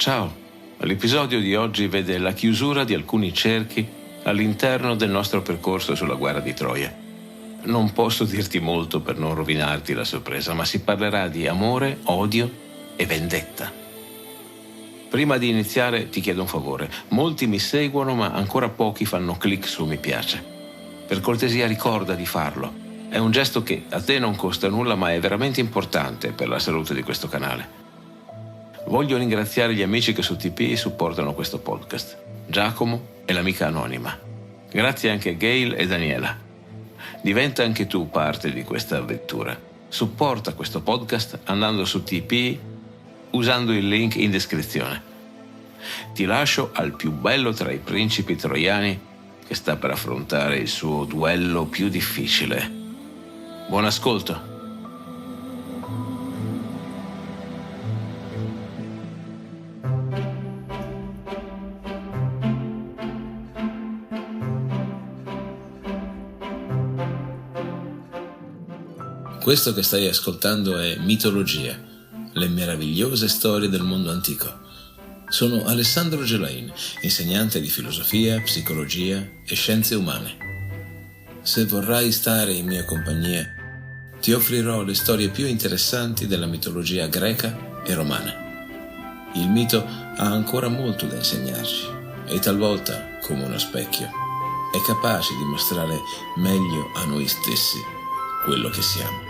Ciao, l'episodio di oggi vede la chiusura di alcuni cerchi all'interno del nostro percorso sulla guerra di Troia. Non posso dirti molto per non rovinarti la sorpresa, ma si parlerà di amore, odio e vendetta. Prima di iniziare ti chiedo un favore. Molti mi seguono, ma ancora pochi fanno click su mi piace. Per cortesia ricorda di farlo. È un gesto che a te non costa nulla, ma è veramente importante per la salute di questo canale. Voglio ringraziare gli amici che su TP supportano questo podcast. Giacomo e l'amica anonima. Grazie anche a Gail e Daniela. Diventa anche tu parte di questa avventura. Supporta questo podcast andando su TP usando il link in descrizione. Ti lascio al più bello tra i principi troiani che sta per affrontare il suo duello più difficile. Buon ascolto! Questo che stai ascoltando è Mitologia, le meravigliose storie del mondo antico. Sono Alessandro Gelain, insegnante di filosofia, psicologia e scienze umane. Se vorrai stare in mia compagnia, ti offrirò le storie più interessanti della mitologia greca e romana. Il mito ha ancora molto da insegnarci e talvolta, come uno specchio, è capace di mostrare meglio a noi stessi quello che siamo.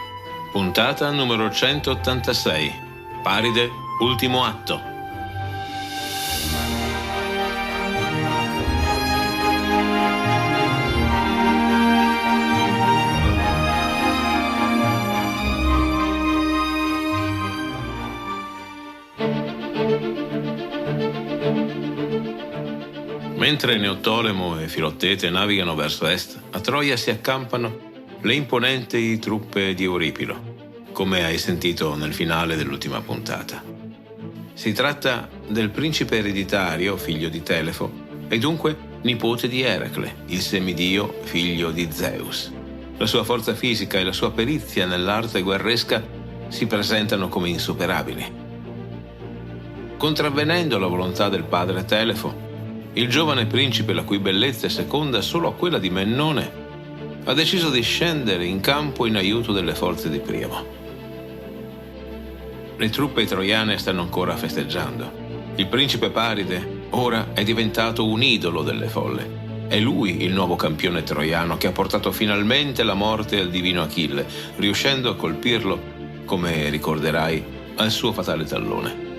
Puntata numero 186. Paride, ultimo atto. Mentre Neottolemo e Filottete navigano verso est, a Troia si accampano le imponenti truppe di Euripilo, come hai sentito nel finale dell'ultima puntata. Si tratta del principe ereditario, figlio di Telefo, e dunque nipote di Eracle, il semidio figlio di Zeus. La sua forza fisica e la sua perizia nell'arte guerresca si presentano come insuperabili. Contravvenendo alla volontà del padre Telefo, il giovane principe, la cui bellezza è seconda solo a quella di Mennone, ha deciso di scendere in campo in aiuto delle forze di Priamo. Le truppe troiane stanno ancora festeggiando. Il principe Paride ora è diventato un idolo delle folle. È lui il nuovo campione troiano che ha portato finalmente la morte al divino Achille, riuscendo a colpirlo, come ricorderai, al suo fatale tallone.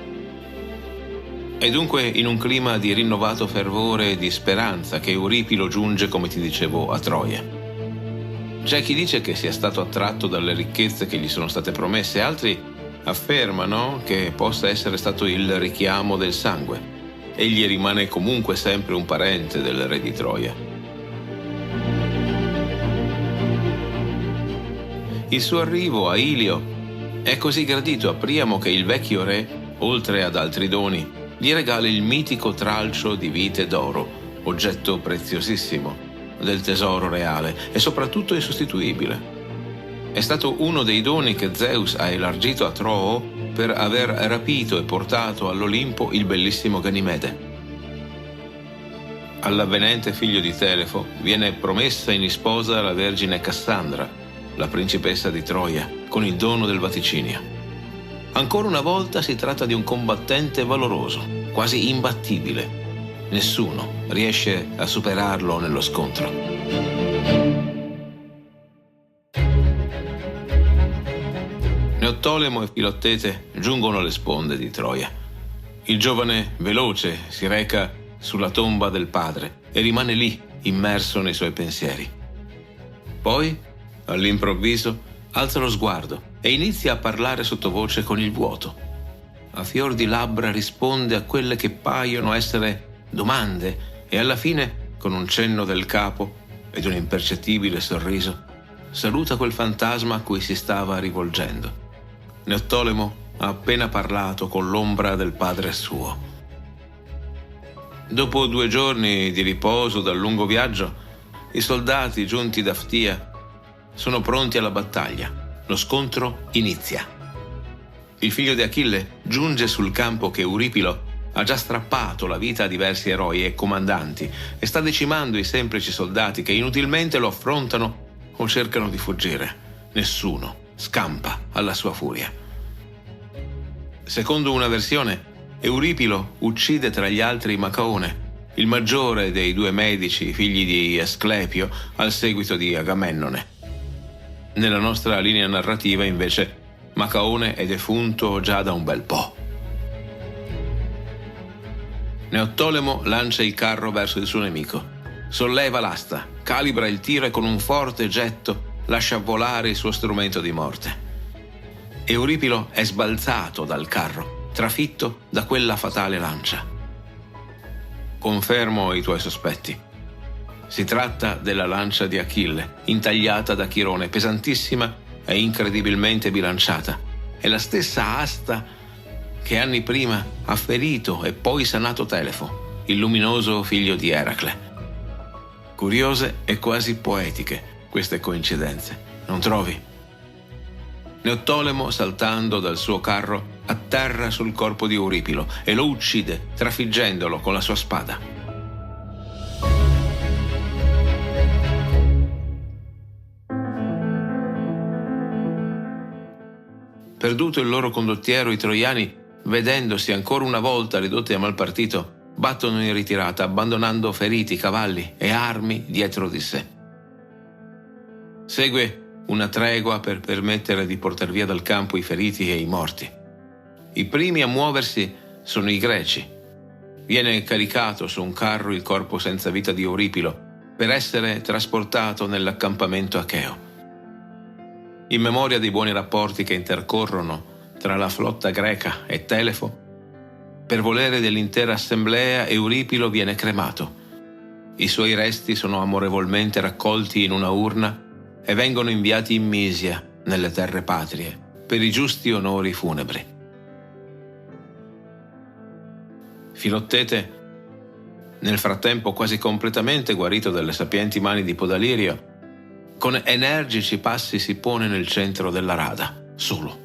È dunque in un clima di rinnovato fervore e di speranza che Euripilo giunge, come ti dicevo, a Troia. C'è chi dice che sia stato attratto dalle ricchezze che gli sono state promesse, altri affermano che possa essere stato il richiamo del sangue. Egli rimane comunque sempre un parente del re di Troia. Il suo arrivo a Ilio è così gradito a Priamo che il vecchio re, oltre ad altri doni, gli regala il mitico tralcio di vite d'oro, oggetto preziosissimo del tesoro reale e soprattutto insostituibile. È stato uno dei doni che Zeus ha elargito a Troo per aver rapito e portato all'Olimpo il bellissimo Ganimede. All'avvenente figlio di Telefo viene promessa in sposa la vergine Cassandra, la principessa di Troia, con il dono del vaticinio. Ancora una volta si tratta di un combattente valoroso, quasi imbattibile. Nessuno riesce a superarlo nello scontro. Neottolemo e Filottete giungono alle sponde di Troia. Il giovane, veloce, si reca sulla tomba del padre e rimane lì, immerso nei suoi pensieri. Poi, all'improvviso, alza lo sguardo e inizia a parlare sottovoce con il vuoto. A fior di labbra risponde a quelle che paiono essere domande e alla fine, con un cenno del capo ed un impercettibile sorriso, saluta quel fantasma a cui si stava rivolgendo. Neottolemo ha appena parlato con l'ombra del padre suo. Dopo 2 giorni di riposo dal lungo viaggio, i soldati giunti da Ftia sono pronti alla battaglia. Lo scontro inizia. Il figlio di Achille giunge sul campo che Euripilo ha già strappato la vita a diversi eroi e comandanti e sta decimando i semplici soldati che inutilmente lo affrontano o cercano di fuggire. Nessuno scampa alla sua furia. Secondo una versione, Euripilo uccide tra gli altri Macaone, il maggiore dei due medici figli di Asclepio al seguito di Agamennone. Nella nostra linea narrativa, invece, Macaone è defunto già da un bel po'. Neottolemo lancia il carro verso il suo nemico, solleva l'asta, calibra il tiro e con un forte getto lascia volare il suo strumento di morte. Euripilo è sbalzato dal carro, trafitto da quella fatale lancia. Confermo i tuoi sospetti. Si tratta della lancia di Achille, intagliata da Chirone, pesantissima e incredibilmente bilanciata. È la stessa asta che anni prima ha ferito e poi sanato Telefo, il luminoso figlio di Eracle. Curiose e quasi poetiche queste coincidenze, non trovi? Neottolemo, saltando dal suo carro, atterra sul corpo di Euripilo e lo uccide, trafiggendolo con la sua spada. Perduto il loro condottiero, i troiani, vedendosi ancora una volta ridotti a malpartito, battono in ritirata, abbandonando feriti, cavalli e armi dietro di sé. Segue una tregua per permettere di portar via dal campo i feriti e i morti. I primi a muoversi sono i greci. Viene caricato su un carro il corpo senza vita di Euripilo per essere trasportato nell'accampamento acheo. In memoria dei buoni rapporti che intercorrono tra la flotta greca e Telefo, per volere dell'intera assemblea Euripilo viene cremato. I suoi resti sono amorevolmente raccolti in una urna e vengono inviati in Misia, nelle terre patrie, per i giusti onori funebri. Filottete, nel frattempo quasi completamente guarito dalle sapienti mani di Podalirio, con energici passi si pone nel centro della rada, solo.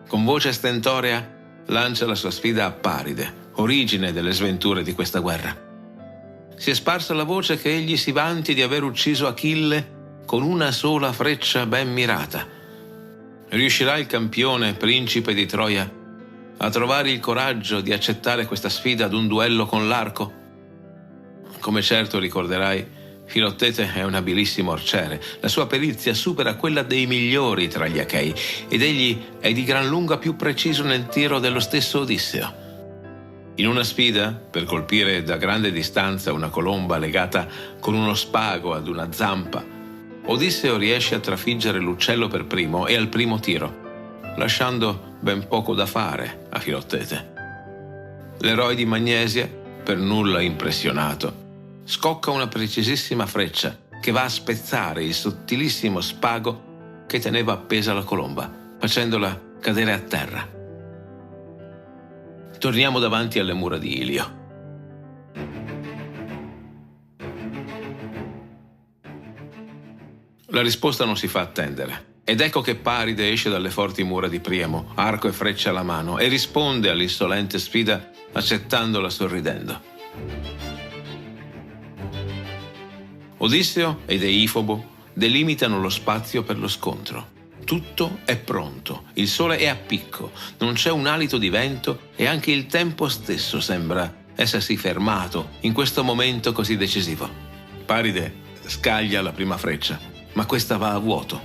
Con voce stentorea lancia la sua sfida a Paride, origine delle sventure di questa guerra. Si è sparsa la voce che egli si vanti di aver ucciso Achille con una sola freccia ben mirata. Riuscirà il campione, principe di Troia, a trovare il coraggio di accettare questa sfida ad un duello con l'arco? Come certo ricorderai, Filottete è un abilissimo arciere. La sua perizia supera quella dei migliori tra gli Achei ed egli è di gran lunga più preciso nel tiro dello stesso Odisseo. In una sfida, per colpire da grande distanza una colomba legata con uno spago ad una zampa, Odisseo riesce a trafiggere l'uccello per primo e al primo tiro, lasciando ben poco da fare a Filottete. L'eroe di Magnesia, per nulla impressionato, scocca una precisissima freccia che va a spezzare il sottilissimo spago che teneva appesa la colomba, facendola cadere a terra. Torniamo davanti alle mura di Ilio. La risposta non si fa attendere, ed ecco che Paride esce dalle forti mura di Priamo, arco e freccia alla mano, e risponde all'insolente sfida accettandola sorridendo. Odisseo ed Eifobo delimitano lo spazio per lo scontro. Tutto è pronto, il sole è a picco, non c'è un alito di vento e anche il tempo stesso sembra essersi fermato in questo momento così decisivo. Paride scaglia la prima freccia, ma questa va a vuoto.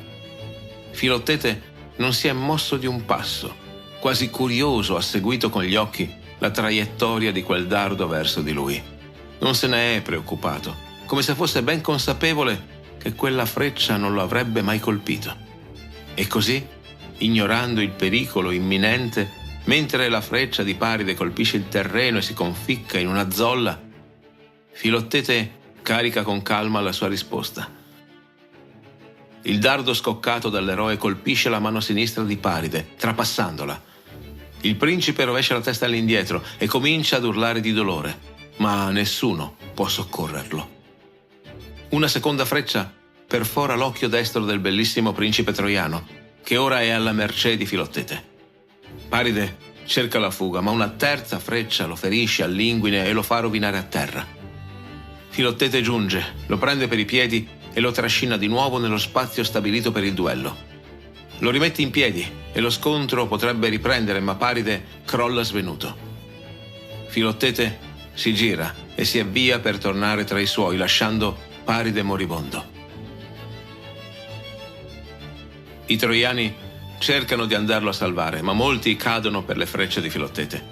Filottete non si è mosso di un passo, quasi curioso ha seguito con gli occhi la traiettoria di quel dardo verso di lui. Non se ne è preoccupato, come se fosse ben consapevole che quella freccia non lo avrebbe mai colpito. E così, ignorando il pericolo imminente, mentre la freccia di Paride colpisce il terreno e si conficca in una zolla, Filottete carica con calma la sua risposta. Il dardo scoccato dall'eroe colpisce la mano sinistra di Paride, trapassandola. Il principe rovescia la testa all'indietro e comincia ad urlare di dolore, ma nessuno può soccorrerlo. Una seconda freccia perfora l'occhio destro del bellissimo principe troiano, che ora è alla mercé di Filottete. Paride cerca la fuga, ma una terza freccia lo ferisce all'inguine e lo fa rovinare a terra. Filottete giunge, lo prende per i piedi e lo trascina di nuovo nello spazio stabilito per il duello. Lo rimette in piedi e lo scontro potrebbe riprendere, ma Paride crolla svenuto. Filottete si gira e si avvia per tornare tra i suoi, lasciando Paride moribondo. I troiani cercano di andarlo a salvare, ma molti cadono per le frecce di Filottete.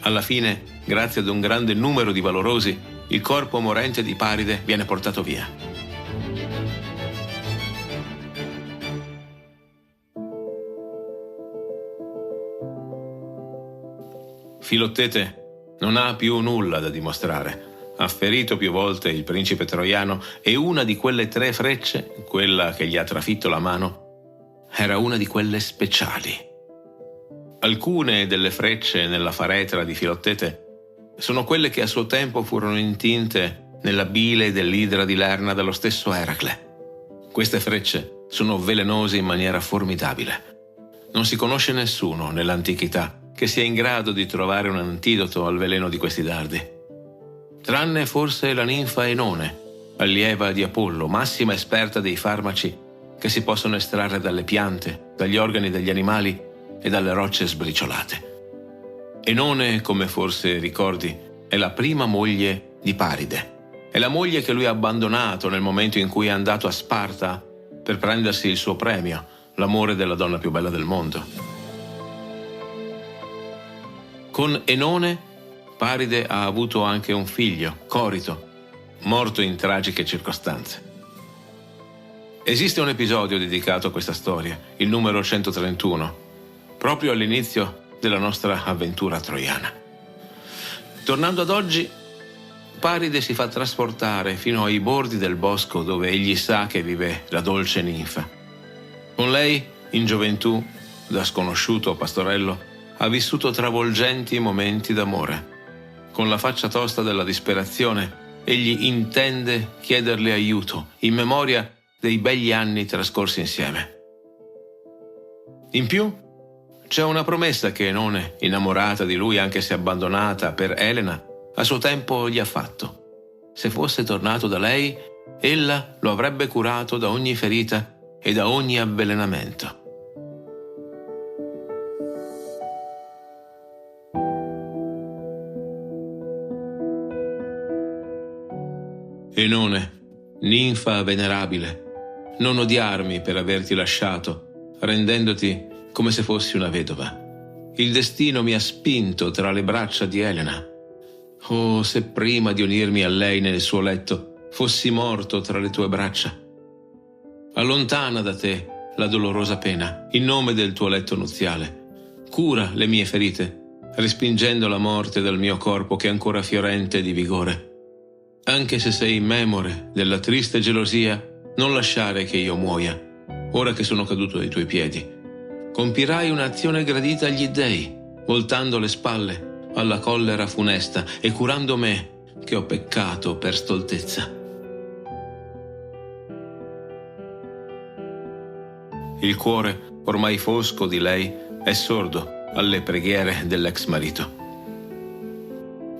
Alla fine, grazie ad un grande numero di valorosi, il corpo morente di Paride viene portato via. Filottete non ha più nulla da dimostrare. Ha ferito più volte il principe troiano e una di quelle 3 frecce, quella che gli ha trafitto la mano, era una di quelle speciali. Alcune delle frecce nella faretra di Filottete sono quelle che a suo tempo furono intinte nella bile dell'idra di Lerna dallo stesso Eracle. Queste frecce sono velenose in maniera formidabile. Non si conosce nessuno nell'antichità che sia in grado di trovare un antidoto al veleno di questi dardi. Tranne forse la ninfa Enone, allieva di Apollo, massima esperta dei farmaci che si possono estrarre dalle piante, dagli organi degli animali e dalle rocce sbriciolate. Enone, come forse ricordi, è la prima moglie di Paride. È la moglie che lui ha abbandonato nel momento in cui è andato a Sparta per prendersi il suo premio, l'amore della donna più bella del mondo. Con Enone, Paride ha avuto anche un figlio, Corito, morto in tragiche circostanze. Esiste un episodio dedicato a questa storia, il numero 131, proprio all'inizio della nostra avventura troiana. Tornando ad oggi, Paride si fa trasportare fino ai bordi del bosco dove egli sa che vive la dolce ninfa. Con lei, in gioventù, da sconosciuto pastorello, ha vissuto travolgenti momenti d'amore. Con la faccia tosta della disperazione, egli intende chiederle aiuto in memoria dei begli anni trascorsi insieme. In più, c'è una promessa che Enone, innamorata di lui anche se abbandonata per Elena, a suo tempo gli ha fatto. Se fosse tornato da lei, ella lo avrebbe curato da ogni ferita e da ogni avvelenamento. Enone, ninfa venerabile, non odiarmi per averti lasciato, rendendoti come se fossi una vedova. Il destino mi ha spinto tra le braccia di Elena. Oh, se prima di unirmi a lei nel suo letto fossi morto tra le tue braccia. Allontana da te la dolorosa pena, in nome del tuo letto nuziale. Cura le mie ferite, respingendo la morte dal mio corpo che è ancora fiorente di vigore. Anche se sei memore della triste gelosia, non lasciare che io muoia, ora che sono caduto ai tuoi piedi. Compirai un'azione gradita agli dèi, voltando le spalle alla collera funesta e curando me, che ho peccato per stoltezza. Il cuore, ormai fosco di lei, è sordo alle preghiere dell'ex marito.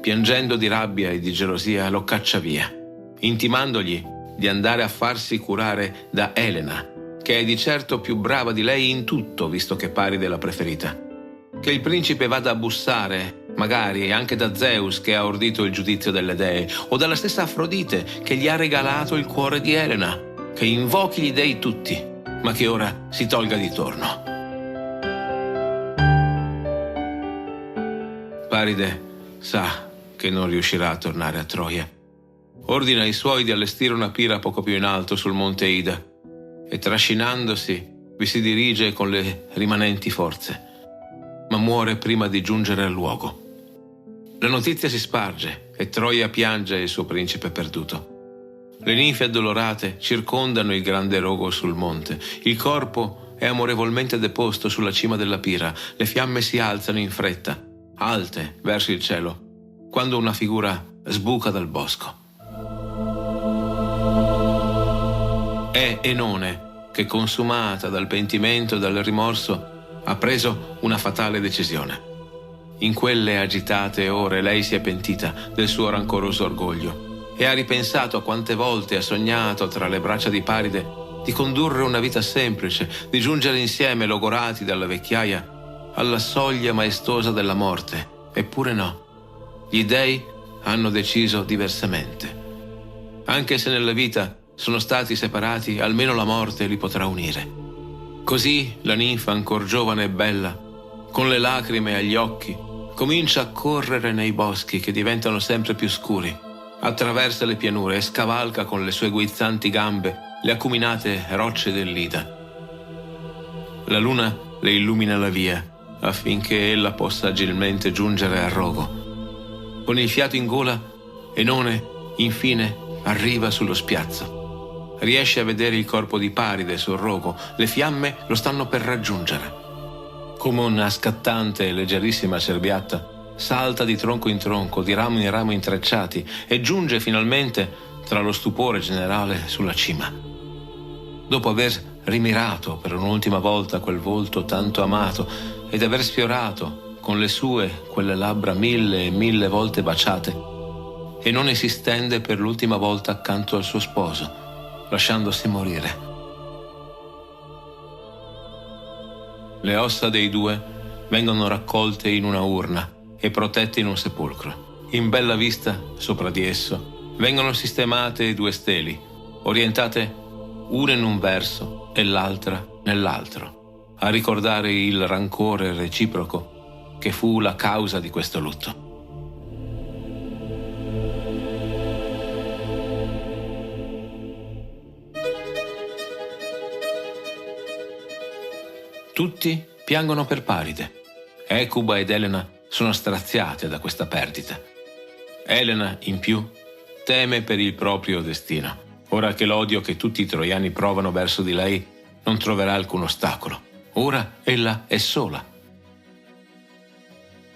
Piangendo di rabbia e di gelosia, lo caccia via, intimandogli di andare a farsi curare da Elena, che è di certo più brava di lei in tutto, visto che Paride l'ha preferita. Che il principe vada a bussare, magari anche da Zeus che ha ordito il giudizio delle dee, o dalla stessa Afrodite che gli ha regalato il cuore di Elena, che invochi gli dei tutti, ma che ora si tolga di torno. Paride sa che non riuscirà a tornare a Troia. Ordina ai suoi di allestire una pira poco più in alto sul monte Ida e trascinandosi vi si dirige con le rimanenti forze, ma muore prima di giungere al luogo. La notizia si sparge e Troia piange il suo principe perduto. Le ninfe addolorate circondano il grande rogo sul monte. Il corpo è amorevolmente deposto sulla cima della pira. Le fiamme si alzano in fretta, alte verso il cielo, quando una figura sbuca dal bosco. È Enone che, consumata dal pentimento e dal rimorso, ha preso una fatale decisione. In quelle agitate ore lei si è pentita del suo rancoroso orgoglio e ha ripensato a quante volte ha sognato tra le braccia di Paride di condurre una vita semplice, di giungere insieme, logorati dalla vecchiaia, alla soglia maestosa della morte. Eppure no, gli dei hanno deciso diversamente. Anche se nella vita sono stati separati, almeno la morte li potrà unire. Così la ninfa, ancor giovane e bella, con le lacrime agli occhi, comincia a correre nei boschi che diventano sempre più scuri, attraversa le pianure e scavalca con le sue guizzanti gambe le acuminate rocce dell'Ida. La luna le illumina la via affinché ella possa agilmente giungere al rogo. Con il fiato in gola, Enone, infine, arriva sullo spiazzo. Riesce a vedere il corpo di Paride sul rogo, le fiamme lo stanno per raggiungere. Come una scattante e leggerissima cerbiatta, salta di tronco in tronco, di ramo in ramo intrecciati e giunge finalmente, tra lo stupore generale, sulla cima. Dopo aver rimirato per un'ultima volta quel volto tanto amato ed aver sfiorato con le sue quelle labbra 1000 e 1000 volte baciate, Enone si stende per l'ultima volta accanto al suo sposo, lasciandosi morire. Le ossa dei due vengono raccolte in una urna e protette in un sepolcro. In bella vista, sopra di esso, vengono sistemate 2 steli, orientate una in un verso e l'altra nell'altro, a ricordare il rancore reciproco che fu la causa di questo lutto. Tutti piangono per Paride. Ecuba ed Elena sono straziate da questa perdita. Elena, in più, teme per il proprio destino, ora che l'odio che tutti i troiani provano verso di lei non troverà alcun ostacolo. Ora ella è sola.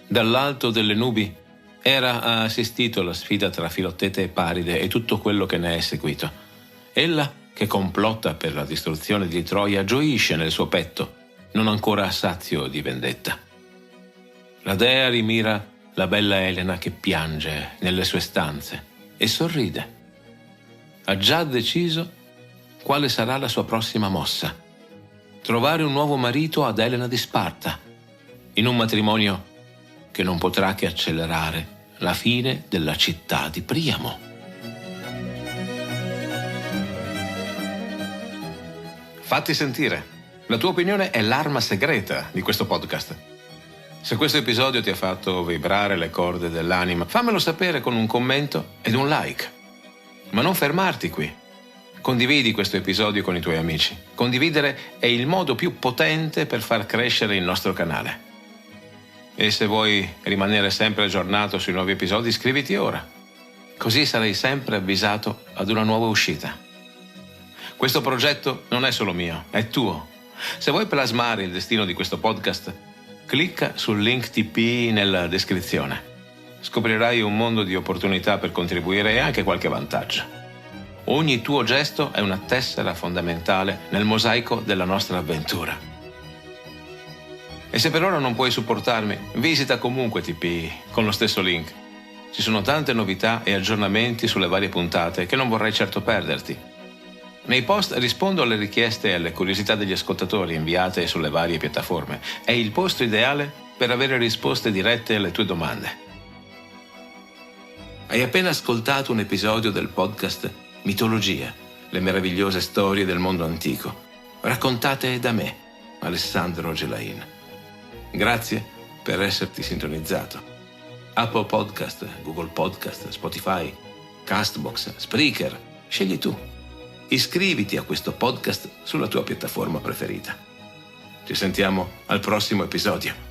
Dall'alto delle nubi Era ha assistito alla sfida tra Filottete e Paride e tutto quello che ne è seguito. Ella, che complotta per la distruzione di Troia, gioisce nel suo petto, non ancora sazio di vendetta. La dea rimira la bella Elena che piange nelle sue stanze e sorride. Ha già deciso quale sarà la sua prossima mossa: trovare un nuovo marito ad Elena di Sparta, in un matrimonio che non potrà che accelerare la fine della città di Priamo. Fatti sentire. La tua opinione è l'arma segreta di questo podcast. Se questo episodio ti ha fatto vibrare le corde dell'anima, fammelo sapere con un commento ed un like. Ma non fermarti qui. Condividi questo episodio con i tuoi amici. Condividere è il modo più potente per far crescere il nostro canale. E se vuoi rimanere sempre aggiornato sui nuovi episodi, iscriviti ora. Così sarai sempre avvisato ad una nuova uscita. Questo progetto non è solo mio, è tuo. Se vuoi plasmare il destino di questo podcast, clicca sul link TP nella descrizione. Scoprirai un mondo di opportunità per contribuire e anche qualche vantaggio. Ogni tuo gesto è una tessera fondamentale nel mosaico della nostra avventura. E se per ora non puoi supportarmi, visita comunque TP con lo stesso link. Ci sono tante novità e aggiornamenti sulle varie puntate che non vorrei certo perderti. Nei post rispondo alle richieste e alle curiosità degli ascoltatori inviate sulle varie piattaforme. È il posto ideale per avere risposte dirette alle tue domande. Hai appena ascoltato un episodio del podcast Mitologia, le meravigliose storie del mondo antico, raccontate da me, Alessandro Gelain. Grazie per esserti sintonizzato. Apple Podcast, Google Podcast, Spotify, Castbox, Spreaker, scegli tu. Iscriviti a questo podcast sulla tua piattaforma preferita. Ci sentiamo al prossimo episodio.